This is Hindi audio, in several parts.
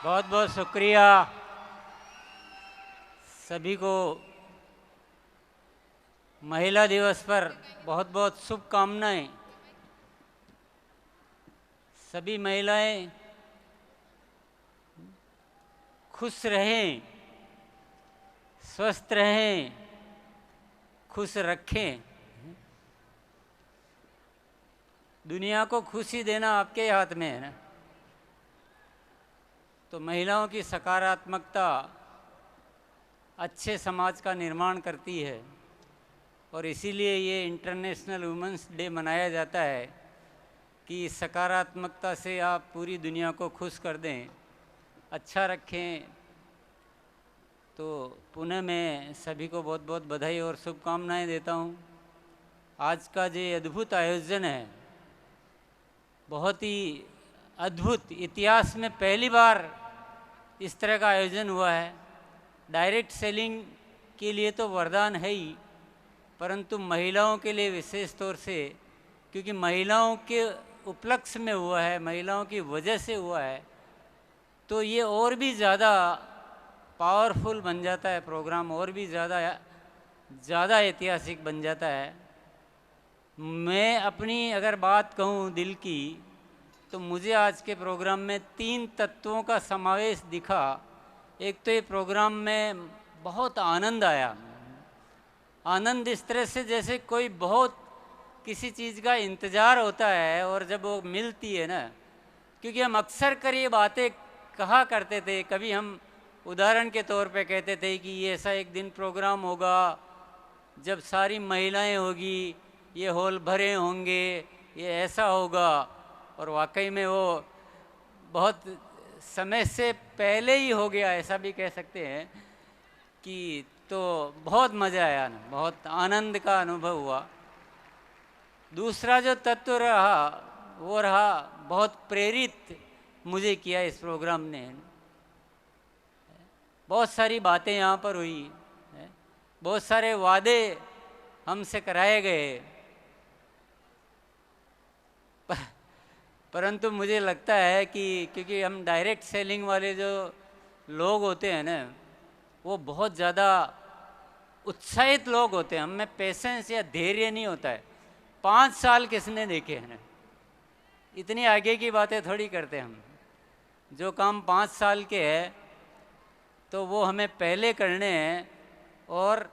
बहुत बहुत शुक्रिया सभी को। महिला दिवस पर बहुत बहुत शुभकामनाएं। सभी महिलाएं खुश रहें, स्वस्थ रहें, खुश रखें। दुनिया को खुशी देना आपके हाथ में है ना। तो महिलाओं की सकारात्मकता अच्छे समाज का निर्माण करती है और इसीलिए ये इंटरनेशनल वुमेंस डे मनाया जाता है कि सकारात्मकता से आप पूरी दुनिया को खुश कर दें, अच्छा रखें। तो पुनः मैं सभी को बहुत बहुत बधाई और शुभकामनाएं देता हूँ। आज का जो अद्भुत आयोजन है, बहुत ही अद्भुत, इतिहास में पहली बार इस तरह का आयोजन हुआ है। डायरेक्ट सेलिंग के लिए तो वरदान है ही, परंतु महिलाओं के लिए विशेष तौर से, क्योंकि महिलाओं के उपलक्ष्य में हुआ है, महिलाओं की वजह से हुआ है, तो ये और भी ज़्यादा पावरफुल बन जाता है प्रोग्राम, और भी ज़्यादा ऐतिहासिक बन जाता है। मैं अपनी अगर बात कहूँ दिल की, तो मुझे आज के प्रोग्राम में 3 तत्वों का समावेश दिखा। एक तो ये प्रोग्राम में बहुत आनंद आया। आनंद इस तरह से जैसे कोई बहुत किसी चीज़ का इंतज़ार होता है और जब वो मिलती है ना, क्योंकि हम अक्सर कर ये बातें कहा करते थे। कभी हम उदाहरण के तौर पे कहते थे कि ये ऐसा एक दिन प्रोग्राम होगा जब सारी महिलाएं होगी, ये हॉल भरे होंगे, ये ऐसा होगा। और वाकई में वो बहुत समय से पहले ही हो गया, ऐसा भी कह सकते हैं कि। तो बहुत मज़ा आया ना, बहुत आनंद का अनुभव हुआ। दूसरा जो तत्व रहा वो रहा, बहुत प्रेरित मुझे किया इस प्रोग्राम ने। बहुत सारी बातें यहाँ पर हुई, बहुत सारे वादे हमसे कराए गए, परंतु मुझे लगता है कि क्योंकि हम डायरेक्ट सेलिंग वाले जो लोग होते हैं ना, वो बहुत ज़्यादा उत्साहित लोग होते हैं। हम में पेशेंस या धैर्य नहीं होता है। 5 साल किसने देखे हैं ना, इतनी आगे की बातें थोड़ी करते हम। जो काम 5 साल के है तो वो हमें पहले करने हैं। और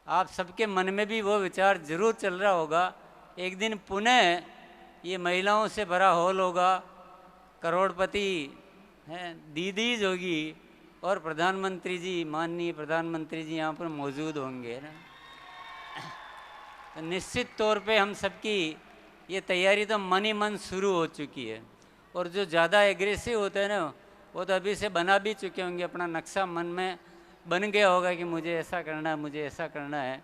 आप सबके मन में भी वो विचार जरूर चल रहा होगा, एक दिन पुनः ये महिलाओं से भरा हॉल होगा, करोड़पति हैं, दीदीज होगी और प्रधानमंत्री जी, माननीय प्रधानमंत्री जी यहाँ पर मौजूद होंगे ना। तो निश्चित तौर पे हम सबकी ये तैयारी तो मन ही मन शुरू हो चुकी है। और जो ज़्यादा एग्रेसिव होते हैं ना, वो तो अभी से बना भी चुके होंगे, अपना नक्शा मन में बन गया होगा कि मुझे ऐसा करना है, मुझे ऐसा करना है।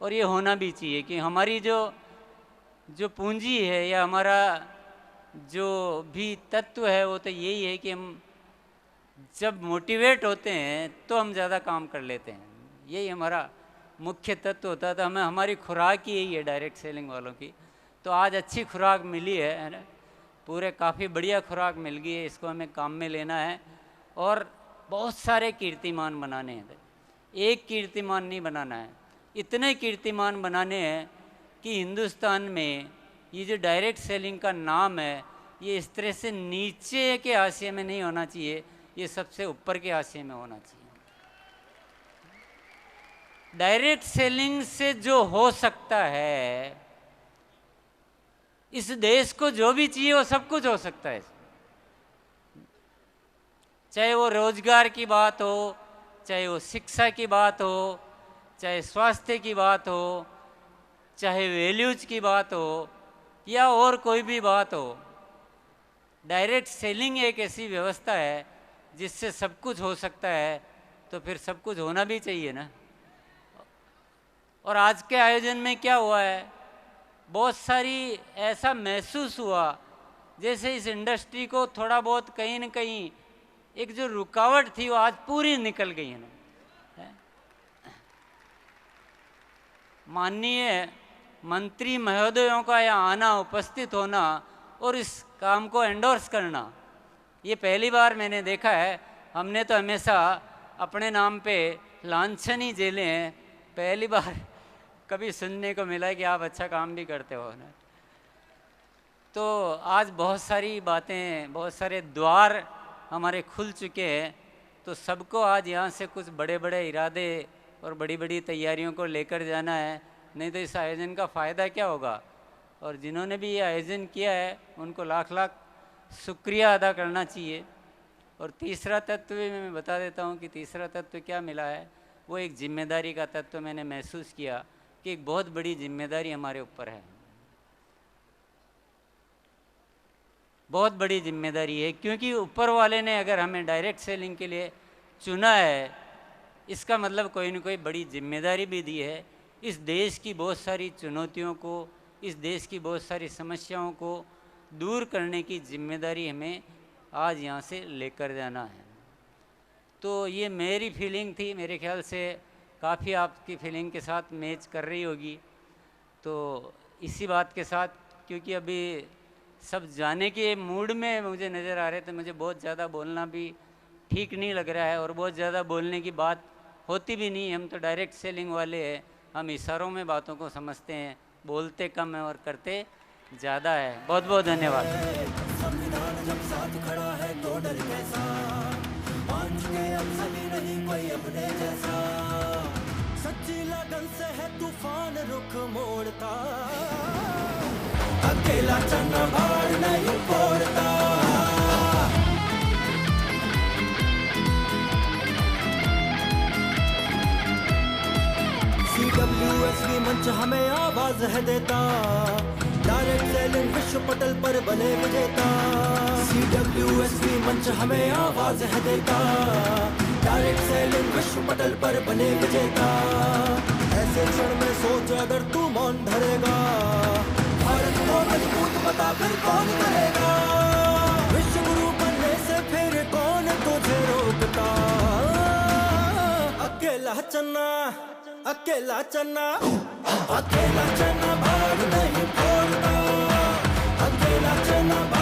और ये होना भी चाहिए कि हमारी जो पूंजी है या हमारा जो भी तत्व है वो तो यही है कि हम जब मोटिवेट होते हैं तो हम ज़्यादा काम कर लेते हैं। यही हमारा मुख्य तत्व होता है। तो हमें हमारी खुराक ही यही है डायरेक्ट सेलिंग वालों की। तो आज अच्छी खुराक मिली है ना, पूरे काफ़ी बढ़िया खुराक मिल गई है। इसको हमें काम में लेना है और बहुत सारे कीर्तिमान बनाने हैं। एक कीर्तिमान नहीं बनाना है, इतने कीर्तिमान बनाने हैं कि हिंदुस्तान में ये जो डायरेक्ट सेलिंग का नाम है, ये इस तरह से नीचे के हाशिए में नहीं होना चाहिए, ये सबसे ऊपर के हाशिए में होना चाहिए। डायरेक्ट सेलिंग से जो हो सकता है, इस देश को जो भी चाहिए वो सब कुछ हो सकता है। चाहे वो रोजगार की बात हो, चाहे वो शिक्षा की बात हो, चाहे स्वास्थ्य की बात हो, चाहे वैल्यूज की बात हो, या और कोई भी बात हो। डायरेक्ट सेलिंग एक ऐसी व्यवस्था है जिससे सब कुछ हो सकता है, तो फिर सब कुछ होना भी चाहिए ना। और आज के आयोजन में क्या हुआ है, बहुत सारी ऐसा महसूस हुआ जैसे इस इंडस्ट्री को थोड़ा बहुत कहीं न कहीं एक जो रुकावट थी वो आज पूरी निकल गई है ना। माननीय मंत्री महोदयों का यहाँ आना, उपस्थित होना और इस काम को एंडोर्स करना, ये पहली बार मैंने देखा है। हमने तो हमेशा अपने नाम पे लांछन ही झेले हैं, पहली बार कभी सुनने को मिला कि आप अच्छा काम भी करते हो ना। तो आज बहुत सारी बातें, बहुत सारे द्वार हमारे खुल चुके हैं। तो सबको आज यहाँ से कुछ बड़े बड़े इरादे और बड़ी बड़ी तैयारियों को लेकर जाना है, नहीं तो इस आयोजन का फ़ायदा क्या होगा। और जिन्होंने भी ये आयोजन किया है उनको लाख लाख शुक्रिया अदा करना चाहिए। और तीसरा तत्व भी मैं बता देता हूँ कि तीसरा तत्व क्या मिला है, वो एक जिम्मेदारी का तत्व मैंने महसूस किया कि एक बहुत बड़ी जिम्मेदारी हमारे ऊपर है, बहुत बड़ी जिम्मेदारी है। क्योंकि ऊपर वाले ने अगर हमें डायरेक्ट सेलिंग के लिए चुना है, इसका मतलब कोई न कोई बड़ी जिम्मेदारी भी दी है। इस देश की बहुत सारी चुनौतियों को, इस देश की बहुत सारी समस्याओं को दूर करने की जिम्मेदारी हमें आज यहाँ से लेकर जाना है। तो ये मेरी फीलिंग थी, मेरे ख्याल से काफ़ी आपकी फीलिंग के साथ मैच कर रही होगी। तो इसी बात के साथ, क्योंकि अभी सब जाने के मूड में मुझे नज़र आ रहे थे, मुझे बहुत ज़्यादा बोलना भी ठीक नहीं लग रहा है और बहुत ज़्यादा बोलने की बात होती भी नहीं। हम तो डायरेक्ट सेलिंग वाले हैं, हम इशारों में बातों को समझते हैं, बोलते कम है और करते ज़्यादा है। बहुत बहुत धन्यवाद। संविधान जब साथ खड़ा है तो डर कैसा, मान चुके अब सभी नहीं कोई अपने जैसा, सच्ची लगन से है तूफान रुख मोड़ता, अकेला चलना भाड़ नहीं फोड़ता। CWSV मंच हमें आवाज है देता, डायरेक्ट सेलिंग विश्व पटल पर बने विजेता। CWSV मंच हमें आवाज है देता, डायरेक्ट सेलिंग विश्व पटल पर बने विजेता। ऐसे क्षण में सोच अगर तू मौन धरेगा, भारत को मजबूत बता फिर कौन करेगा। विश्व गुरु बनने से फिर कौन तुझे रोकता, अकेला चलना, अकेला चलना, अकेला चलना भाग नहीं फोड़ता, अकेला चलना।